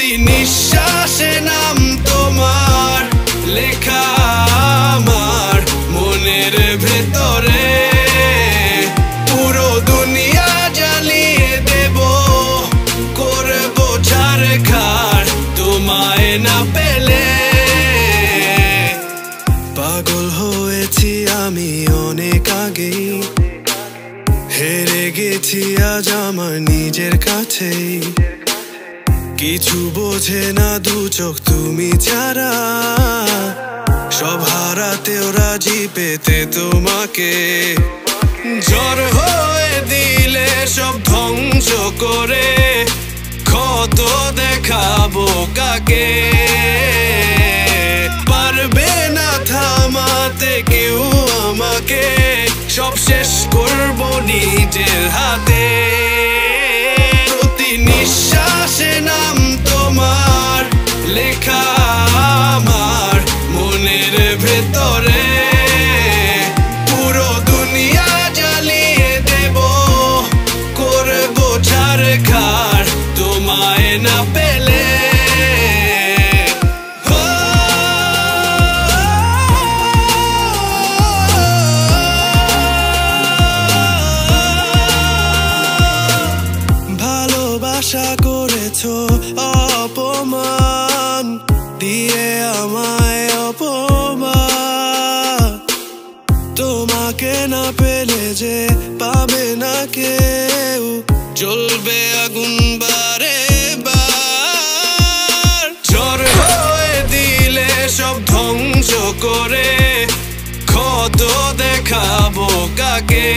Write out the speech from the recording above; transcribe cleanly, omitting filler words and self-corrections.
প্রতি নিঃশ্বাসে নাম তোমার লেখা আমার মনের ভেতরে। পুরো দুনিয়া জ্বালিয়ে দেব, করবো ছারখার তোমায় না পেলে। পাগল হয়েছি আমি অনেক আগেই, হেরে গেছি আজ আমার নিজের কাছেই। কিছু বোঝে না দু চোখ তুমি ছাড়া, সব হারাতেও রাজি পেতে তোমাকে। ঝড় হয়ে দিলে সব ধ্বংস করে, ক্ষত দেখাবো কাকে। পারবে না থামাতে কেউ আমাকে, সব শেষ করবো নিজের হাতে। প্রতি নিঃশ্বাসে নাম তোমার লেখা আমার মনের ভেতরে। পুরো দুনিয়া জ্বালিয়ে দেব, করবো ছারখার তোমায় না পেলে। আশা করেছো অপমান দিয়ে আমায় অপমান, তোমাকে না পেলে যে পাবে না কেউ, জ্বলবে আগুন বারে বার। ঝড় হয়ে দিলে সব ধ্বংস করে, ক্ষত দেখাবো কাকে।